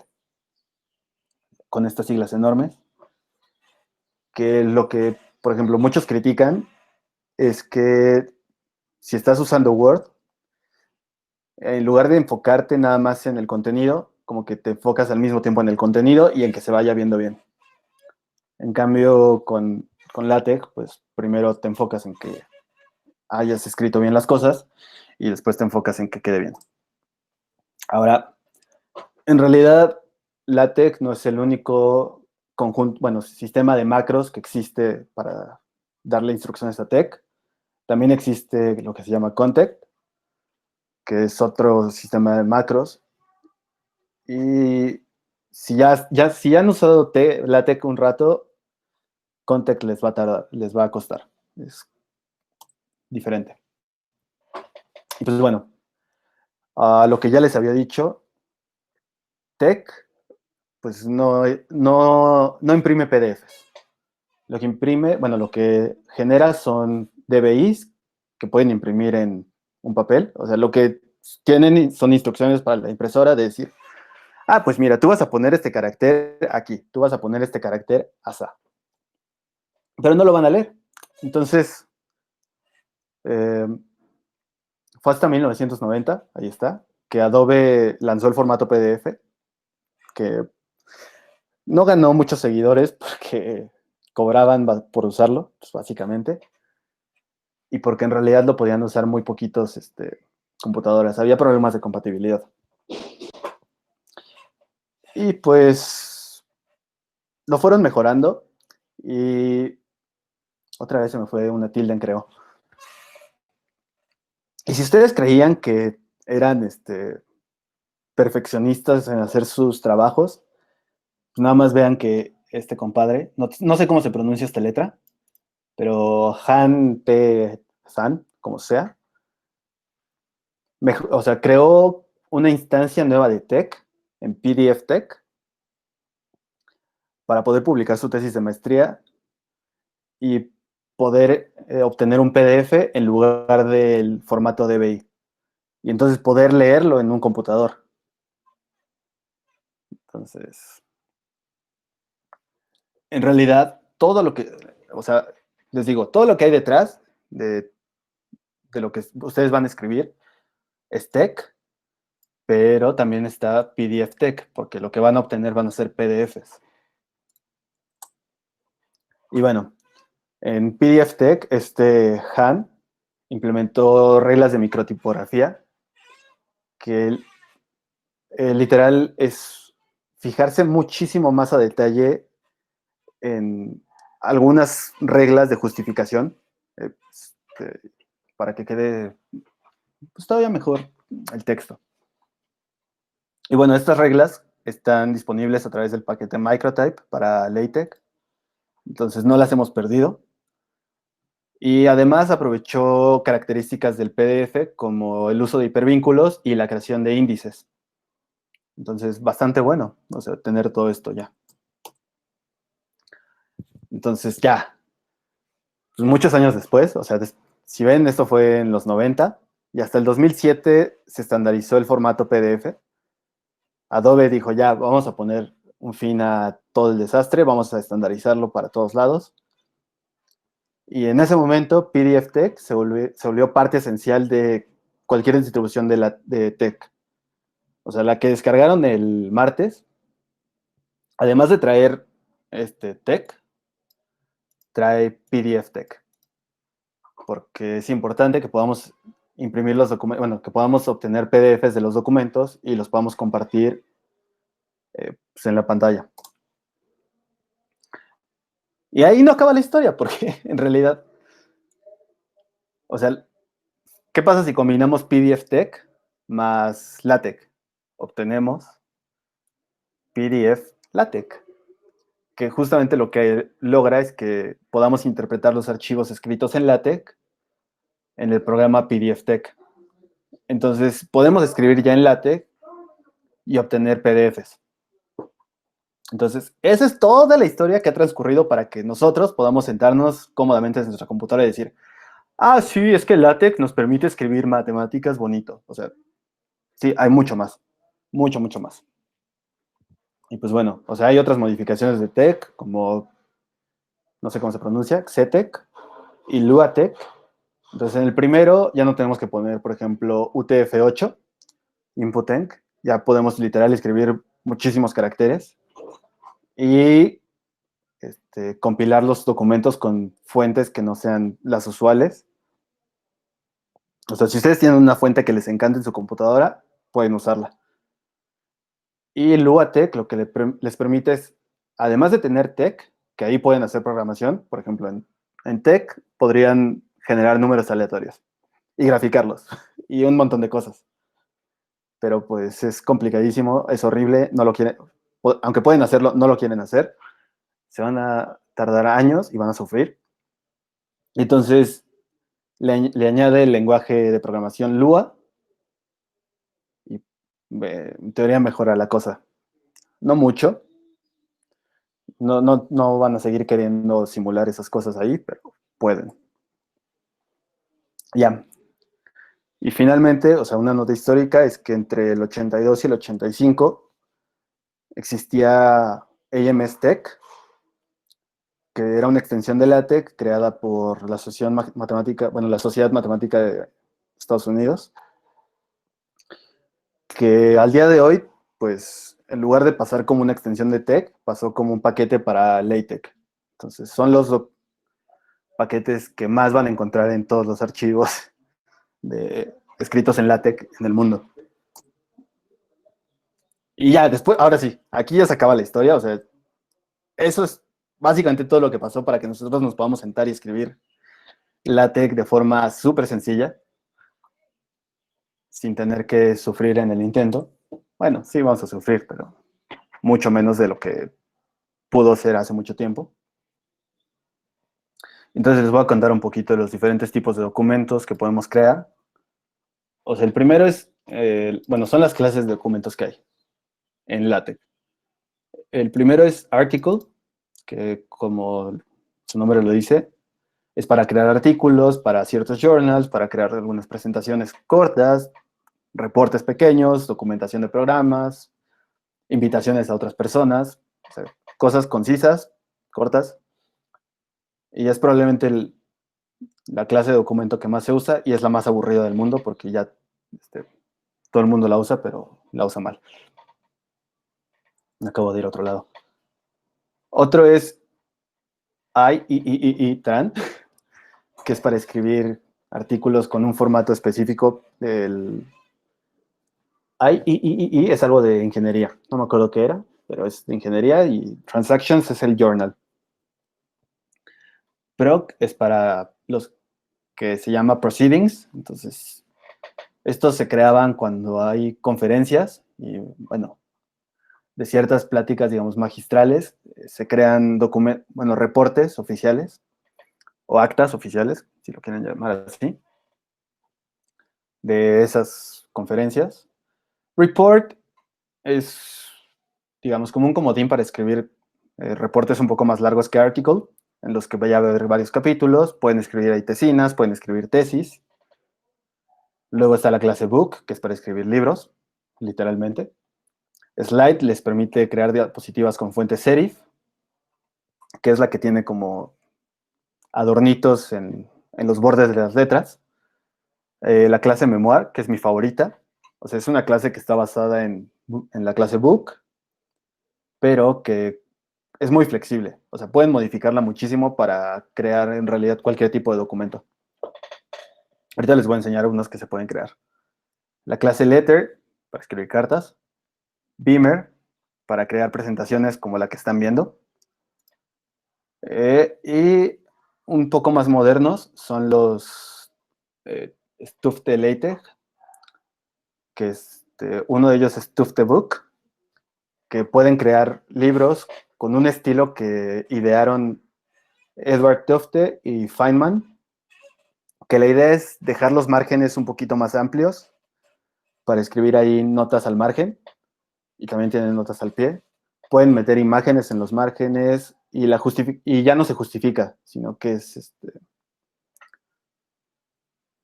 con estas siglas enormes, que lo que, por ejemplo, muchos critican es que si estás usando Word, en lugar de enfocarte nada más en el contenido, como que te enfocas al mismo tiempo en el contenido y en que se vaya viendo bien. En cambio, con LaTeX, pues primero te enfocas en que hayas escrito bien las cosas y después te enfocas en que quede bien. Ahora, en realidad, LaTeX no es el único conjunto, bueno, sistema de macros que existe para darle instrucciones a TeX. También existe lo que se llama Context, que es otro sistema de macros. Y si han usado LaTeX un rato, Context les va a costar. Es diferente. Y pues bueno, a lo que ya les había dicho, TeX pues no imprime PDFs. Lo que imprime, bueno, lo que genera son DBIs que pueden imprimir en un papel. O sea, lo que tienen son instrucciones para la impresora de decir, pues mira, tú vas a poner este carácter aquí, tú vas a poner este carácter asá. Pero no lo van a leer. Entonces, fue hasta 1990, ahí está, que Adobe lanzó el formato PDF, que no ganó muchos seguidores porque cobraban por usarlo, pues básicamente, y porque en realidad lo podían usar muy poquitos computadoras. Había problemas de compatibilidad. Y pues lo fueron mejorando y otra vez se me fue una tilde, creo. Y si ustedes creían que eran perfeccionistas en hacer sus trabajos, pues nada más vean que este compadre, no sé cómo se pronuncia esta letra, pero Han P. San, como sea, o sea, creó una instancia nueva de TeX en PDF TeX para poder publicar su tesis de maestría y poder obtener un PDF en lugar del formato DBI. Y entonces poder leerlo en un computador. Entonces, en realidad, todo lo que, o sea, les digo, todo lo que hay detrás de lo que ustedes van a escribir es TeX, pero también está PDF TeX, porque lo que van a obtener van a ser PDFs. Y bueno, en PDF TeX, Han implementó reglas de microtipografía que literal es fijarse muchísimo más a detalle en algunas reglas de justificación para que quede pues, todavía mejor el texto. Y bueno, estas reglas están disponibles a través del paquete Microtype para LaTeX, entonces no las hemos perdido. Y además aprovechó características del PDF como el uso de hipervínculos y la creación de índices. Entonces, bastante bueno, o sea, tener todo esto ya. Entonces, ya, pues muchos años después, o sea, si ven, esto fue en los 90 y hasta el 2007 se estandarizó el formato PDF. Adobe dijo, ya, vamos a poner un fin a todo el desastre, vamos a estandarizarlo para todos lados. Y en ese momento, PDF TeX se volvió parte esencial de cualquier distribución de TeX. O sea, la que descargaron el martes, además de traer TeX, trae PDF TeX. Porque es importante que podamos imprimir los documentos, bueno, que podamos obtener PDFs de los documentos y los podamos compartir pues en la pantalla. Y ahí no acaba la historia, porque en realidad, o sea, ¿qué pasa si combinamos PDF TeX más LaTeX? Obtenemos PDF LaTeX, que justamente lo que logra es que podamos interpretar los archivos escritos en LaTeX en el programa PDF TeX. Entonces, podemos escribir ya en LaTeX y obtener PDFs. Entonces, esa es toda la historia que ha transcurrido para que nosotros podamos sentarnos cómodamente en nuestra computadora y decir, sí, es que LaTeX nos permite escribir matemáticas bonito. O sea, sí, hay mucho más. Mucho, mucho más. Y pues bueno, o sea, hay otras modificaciones de TeX, como, no sé cómo se pronuncia, XeTeX y LuaTeX. Entonces, en el primero ya no tenemos que poner, por ejemplo, UTF-8, InputEnc. Ya podemos literal escribir muchísimos caracteres y compilar los documentos con fuentes que no sean las usuales. O sea, si ustedes tienen una fuente que les encanta en su computadora, pueden usarla. Y Lua Tech lo que les permite es, además de tener Tech, que ahí pueden hacer programación, por ejemplo, en Tech podrían generar números aleatorios y graficarlos y un montón de cosas. Pero pues es complicadísimo, es horrible, no lo quieren, aunque pueden hacerlo, no lo quieren hacer. Se van a tardar años y van a sufrir. Entonces, le añade el lenguaje de programación Lua y en teoría mejora la cosa. No mucho, no van a seguir queriendo simular esas cosas ahí, pero pueden. Ya. Y finalmente, o sea, una nota histórica es que entre el 82 y el 85 existía AMS Tech, que era una extensión de LaTeX creada por la Asociación Matemática, bueno, la Sociedad Matemática de Estados Unidos, que al día de hoy, pues, en lugar de pasar como una extensión de TeX, pasó como un paquete para LaTeX. Entonces, son los paquetes que más van a encontrar en todos los archivos escritos en LaTeX en el mundo. Y ya, después, ahora sí, aquí ya se acaba la historia, o sea, eso es básicamente todo lo que pasó para que nosotros nos podamos sentar y escribir LaTeX de forma súper sencilla, sin tener que sufrir en el intento. Bueno, sí vamos a sufrir, pero mucho menos de lo que pudo ser hace mucho tiempo. Entonces les voy a contar un poquito de los diferentes tipos de documentos que podemos crear. O sea, el primero es, bueno, son las clases de documentos que hay en LaTeX. El primero es article, que como su nombre lo dice, es para crear artículos, para ciertos journals, para crear algunas presentaciones cortas, reportes pequeños, documentación de programas, invitaciones a otras personas, o sea, cosas concisas, cortas. Y es probablemente la clase de documento que más se usa y es la más aburrida del mundo porque ya todo el mundo la usa, pero la usa mal. Me acabo de ir a otro lado. Otro es IEEE-TRAN, que es para escribir artículos con un formato específico. El IEEE es algo de ingeniería, no me acuerdo qué era, pero es de ingeniería y Transactions es el journal. Proc es para los que se llama Proceedings, entonces estos se creaban cuando hay conferencias y, bueno, de ciertas pláticas, digamos, magistrales, se crean reportes oficiales o actas oficiales, si lo quieren llamar así, de esas conferencias. Report es, digamos, como un comodín para escribir reportes un poco más largos que article, en los que vaya a haber varios capítulos, pueden escribir ahí tesinas, pueden escribir tesis. Luego está la clase book, que es para escribir libros, literalmente. Slide les permite crear diapositivas con fuente serif, que es la que tiene como adornitos en los bordes de las letras. La clase memoir, que es mi favorita. O sea, es una clase que está basada en la clase book, pero que es muy flexible. O sea, pueden modificarla muchísimo para crear en realidad cualquier tipo de documento. Ahorita les voy a enseñar unos que se pueden crear. La clase letter, para escribir cartas. Beamer, para crear presentaciones como la que están viendo. Y un poco más modernos son los Tufte LaTeX, que uno de ellos es Tufte Book, que pueden crear libros con un estilo que idearon Edward Tufte y Feynman, que la idea es dejar los márgenes un poquito más amplios para escribir ahí notas al margen, y también tienen notas al pie. Pueden meter imágenes en los márgenes y ya no se justifica, sino que es es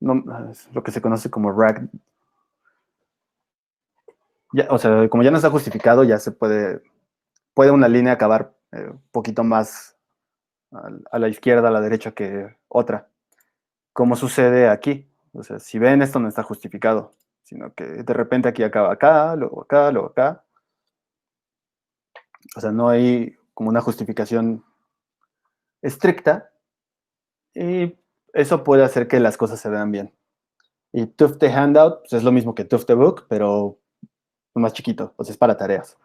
lo que se conoce como rag. Ya, o sea, como ya no está justificado, ya se puede una línea acabar un poquito más a la izquierda, a la derecha que otra. Como sucede aquí. O sea, si ven, esto no está justificado, sino que de repente aquí acaba acá, luego acá, luego acá. O sea, no hay como una justificación estricta y eso puede hacer que las cosas se vean bien. Y Tufte Handout pues es lo mismo que Tufte Book, pero más chiquito, pues es para tareas.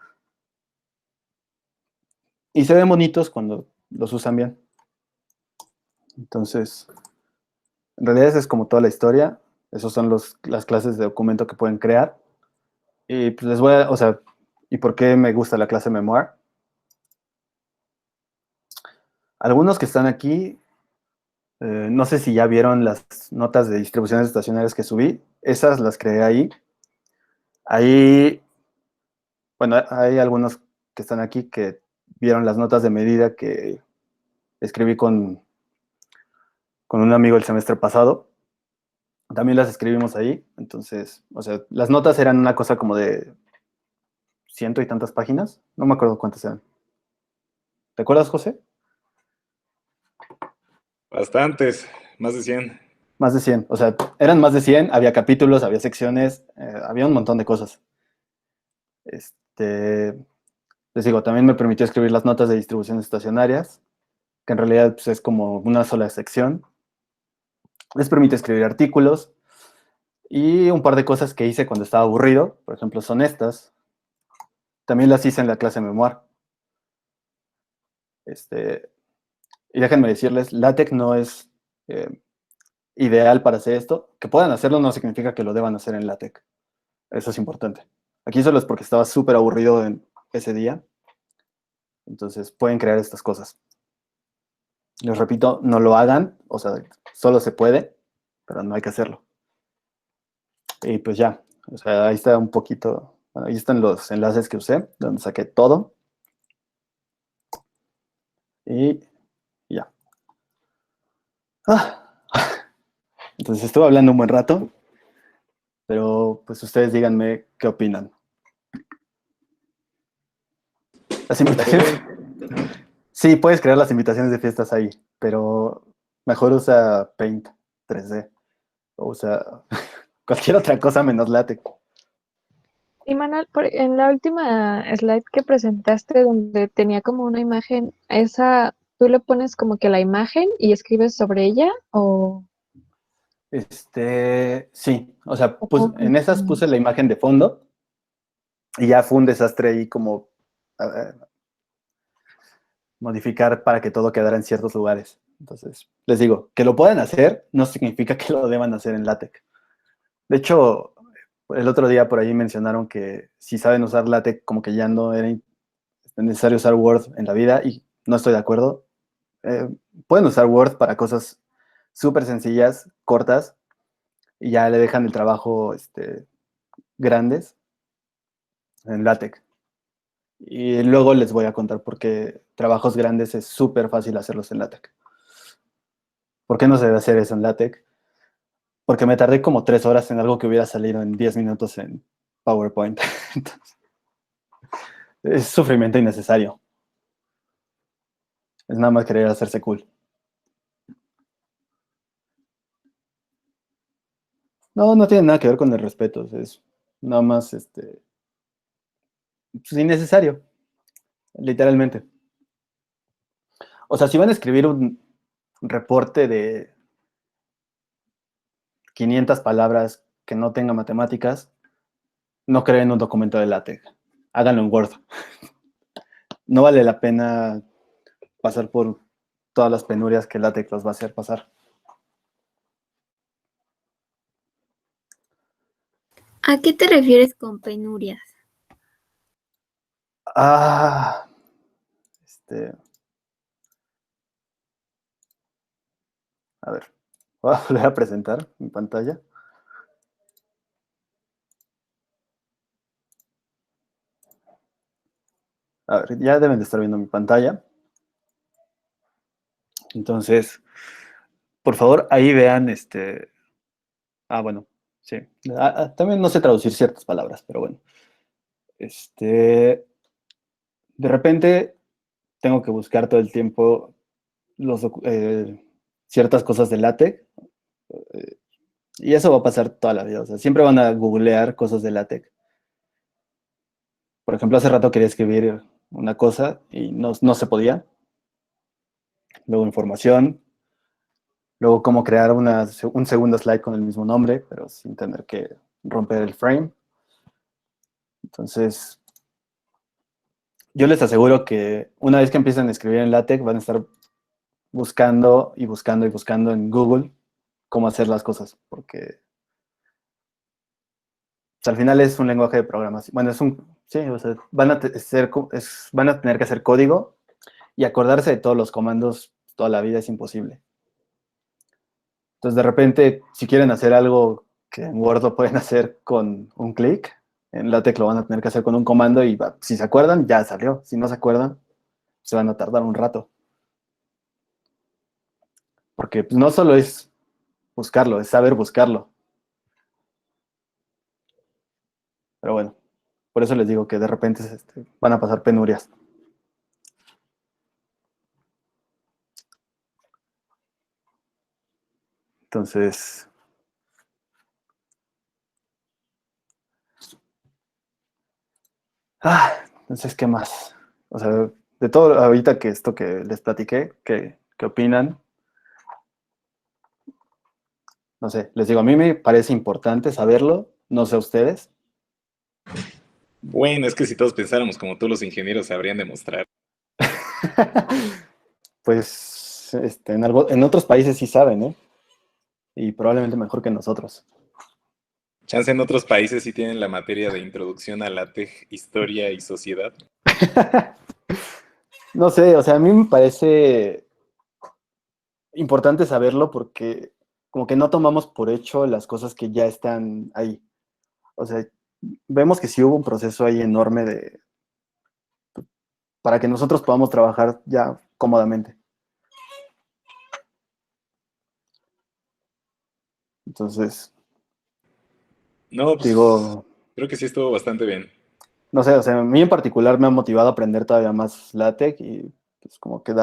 Y se ven bonitos cuando los usan bien. Entonces, en realidad esa es como toda la historia. Esos son las clases de documento que pueden crear. Y pues les voy a, o sea, ¿y por qué me gusta la clase Memoir? Algunos que están aquí, no sé si ya vieron las notas de distribuciones estacionarias que subí. Esas las creé ahí. Ahí, bueno, hay algunos que están aquí que vieron las notas de medida que escribí con un amigo el semestre pasado. También las escribimos ahí. Entonces, o sea, las notas eran una cosa como de ciento y tantas páginas. No me acuerdo cuántas eran. ¿Te acuerdas, José? Bastantes, más de 100. Más de 100. O sea, eran más de 100. Había capítulos, había secciones, había un montón de cosas. Les digo, también me permitió escribir las notas de distribuciones estacionarias, que en realidad pues, es como una sola sección. Les permite escribir artículos y un par de cosas que hice cuando estaba aburrido, por ejemplo, son estas. También las hice en la clase Memoir. Y déjenme decirles, LaTeX no es ideal para hacer esto. Que puedan hacerlo no significa que lo deban hacer en LaTeX. Eso es importante. Aquí solo es porque estaba súper aburrido en ese día. Entonces pueden crear estas cosas. Les repito, no lo hagan. O sea, solo se puede, pero no hay que hacerlo. Y pues ya. O sea, ahí está un poquito. Bueno, ahí están los enlaces que usé, donde saqué todo. Y ya. Entonces estuve hablando un buen rato, pero pues ustedes díganme qué opinan. Las invitaciones. Sí, puedes crear las invitaciones de fiestas ahí, pero mejor usa Paint 3D o usa cualquier otra cosa menos LaTeX. Y Manuel, en la última slide que presentaste donde tenía como una imagen, esa, ¿tú le pones como que la imagen y escribes sobre ella o...? Sí, o sea, pues o- en esas puse la imagen de fondo y ya fue un desastre ahí como modificar para que todo quedara en ciertos lugares. Entonces, les digo, que lo puedan hacer no significa que lo deban hacer en LaTeX. De hecho, el otro día por ahí mencionaron que si saben usar LaTeX, como que ya no era necesario usar Word en la vida y no estoy de acuerdo. Pueden usar Word para cosas súper sencillas, cortas, y ya le dejan el trabajo grandes en LaTeX. Y luego les voy a contar por qué trabajos grandes es súper fácil hacerlos en LaTeX. ¿Por qué no se debe hacer eso en LaTeX? Porque me tardé como 3 horas en algo que hubiera salido en 10 minutos en PowerPoint. Entonces, es sufrimiento innecesario. Es nada más querer hacerse cool. No, no tiene nada que ver con el respeto. Es nada más pues, innecesario, literalmente. O sea, si van a escribir un reporte de 500 palabras que no tenga matemáticas, no creen un documento de LaTeX. Háganlo en Word. No vale la pena pasar por todas las penurias que LaTeX los va a hacer pasar. ¿A qué te refieres con penurias? Ah, a ver, voy a volver a presentar mi pantalla. A ver, ya deben de estar viendo mi pantalla. Entonces, por favor, ahí vean bueno, sí. También no sé traducir ciertas palabras, pero bueno. De repente tengo que buscar todo el tiempo ciertas cosas de LaTeX. eh, y eso va a pasar toda la vida. O sea, siempre van a googlear cosas de LaTeX. Por ejemplo, hace rato quería escribir una cosa y no se podía. Luego información. Luego cómo crear un segundo slide con el mismo nombre, pero sin tener que romper el frame. Entonces, yo les aseguro que una vez que empiecen a escribir en LaTeX, van a estar buscando y buscando y buscando en Google cómo hacer las cosas, porque sea, al final es un lenguaje de programación. Bueno, sí, o sea, van a tener que hacer código y acordarse de todos los comandos toda la vida es imposible. Entonces, de repente, si quieren hacer algo que en Word lo pueden hacer con un clic, en LaTeX lo van a tener que hacer con un comando y si se acuerdan, ya salió. Si no se acuerdan, se van a tardar un rato. Porque pues, no solo es buscarlo, es saber buscarlo. Pero bueno, por eso les digo que de repente van a pasar penurias. Entonces, entonces, ¿qué más? O sea, de todo ahorita que esto que les platiqué, ¿qué opinan? No sé, les digo, a mí me parece importante saberlo, no sé ustedes. Bueno, es que si todos pensáramos como tú, los ingenieros sabrían demostrar. Pues en otros países sí saben, ¿eh? Y probablemente mejor que nosotros. Chance en otros países sí tienen la materia de introducción a LaTeX, historia y sociedad. No sé, o sea, a mí me parece importante saberlo porque como que no tomamos por hecho las cosas que ya están ahí. O sea, vemos que sí hubo un proceso ahí enorme para que nosotros podamos trabajar ya cómodamente. Entonces, No, pues digo, creo que sí estuvo bastante bien. no sé, o sea, a mí en particular me ha motivado a aprender todavía más LaTeX y pues como que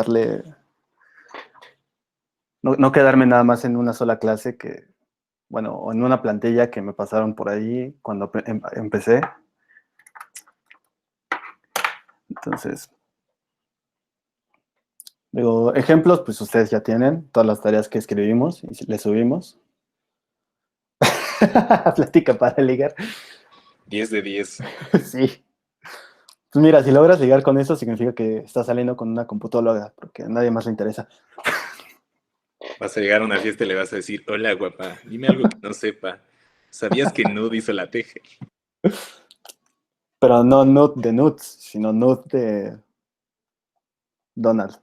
no quedarme nada más en una sola clase bueno, o en una plantilla que me pasaron por ahí cuando empecé. Entonces, digo, ejemplos, pues ustedes ya tienen todas las tareas que escribimos y les subimos. Plática para ligar. 10 de 10. Sí. Pues mira, si logras ligar con eso, significa que estás saliendo con una computóloga, porque a nadie más le interesa. Vas a llegar a una fiesta y le vas a decir, hola guapa, dime algo que no sepa. ¿Sabías que Nude hizo LaTeX? Pero no nude de nudes, sino nude de Donald.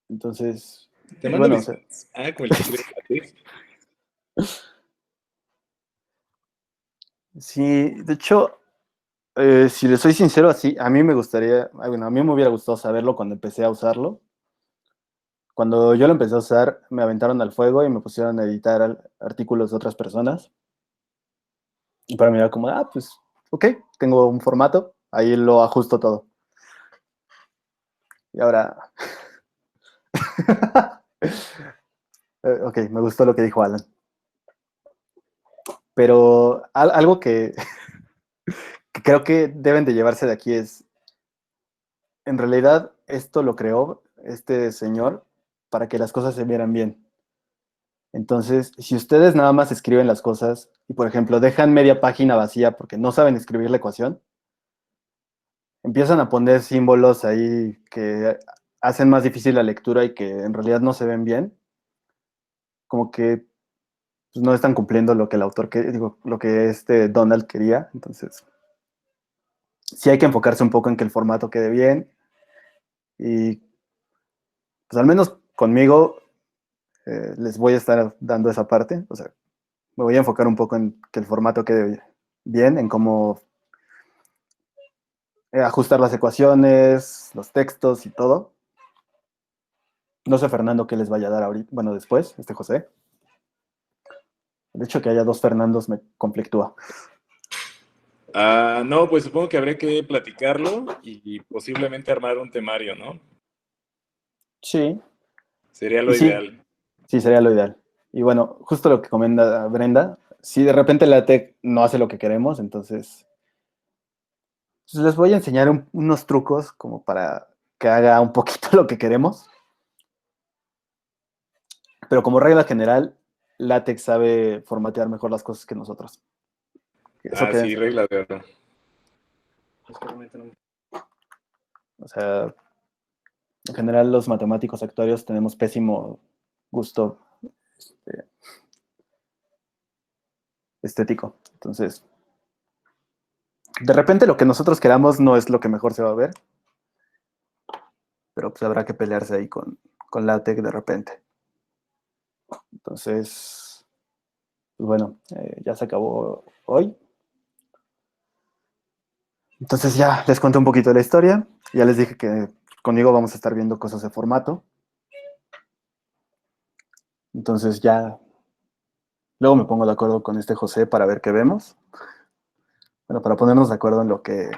Entonces, Te pues mando bueno, o mis... sea, Ah, como el que escribe LaTeX. sí, de hecho, si les soy sincero, así, a mí me gustaría, bueno, a mí me hubiera gustado saberlo cuando empecé a usarlo. Cuando yo lo empecé a usar, me aventaron al fuego y me pusieron a editar artículos de otras personas. Y para mí era como, pues, ok, tengo un formato, ahí lo ajusto todo. Y ahora, ok, me gustó lo que dijo Alan. Pero algo que creo que deben de llevarse de aquí es, en realidad, esto lo creó este señor para que las cosas se vieran bien. Entonces, si ustedes nada más escriben las cosas y, por ejemplo, dejan media página vacía porque no saben escribir la ecuación, empiezan a poner símbolos ahí que hacen más difícil la lectura y que en realidad no se ven bien, como que pues, no están cumpliendo lo que el autor, digo, lo que este Donald quería. Entonces, sí hay que enfocarse un poco en que el formato quede bien y pues al menos conmigo les voy a estar dando esa parte, o sea, me voy a enfocar un poco en que el formato quede bien, en cómo ajustar las ecuaciones, los textos y todo. No sé, Fernando, qué les vaya a dar ahorita, bueno, después, José. De hecho, que haya dos Fernandos me conflictúa. No, pues supongo que habría que platicarlo y posiblemente armar un temario, ¿no? Sí, Sería y lo sí, ideal. sí, sería lo ideal. Y bueno, justo lo que comenta Brenda, si de repente la TEC no hace lo que queremos, entonces pues les voy a enseñar unos trucos como para que haga un poquito lo que queremos. Pero como regla general, LaTeX sabe formatear mejor las cosas que nosotros. Eso Ah, que, sí, regla de oro. o sea, en general los matemáticos actuarios tenemos pésimo gusto estético. Entonces, de repente lo que nosotros queramos no es lo que mejor se va a ver, pero pues habrá que pelearse ahí con LaTeX de repente. Entonces, pues bueno, ya se acabó hoy. Entonces ya les conté un poquito de la historia. Ya les dije que conmigo vamos a estar viendo cosas de formato. Entonces ya luego me pongo de acuerdo con este José para ver qué vemos. Bueno, para ponernos de acuerdo en lo que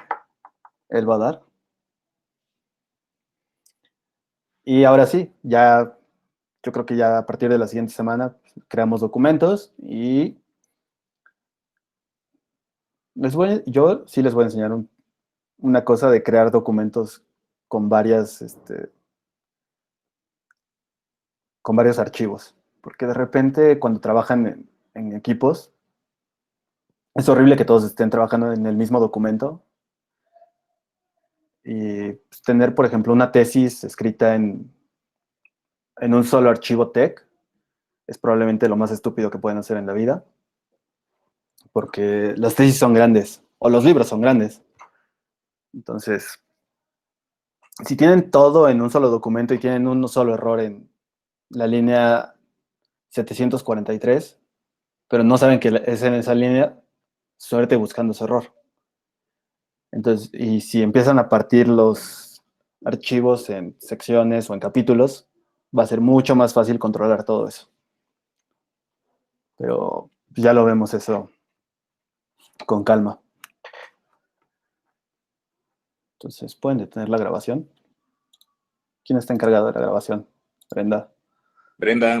él va a dar. Y ahora sí, ya yo creo que ya a partir de la siguiente semana creamos documentos y yo sí les voy a enseñar una cosa de crear documentos con con varios archivos. Porque de repente cuando trabajan en equipos, es horrible que todos estén trabajando en el mismo documento y pues, tener, por ejemplo, una tesis escrita en un solo archivo TeX es probablemente lo más estúpido que pueden hacer en la vida, porque las tesis son grandes o los libros son grandes. Entonces, si tienen todo en un solo documento y tienen un solo error en la línea 743, pero no saben que es en esa línea, suerte buscando ese error. Entonces, y si empiezan a partir los archivos en secciones o en capítulos, va a ser mucho más fácil controlar todo eso. Pero ya lo vemos eso con calma. Entonces, ¿pueden detener la grabación? ¿Quién está encargado de la grabación? Brenda. Brenda.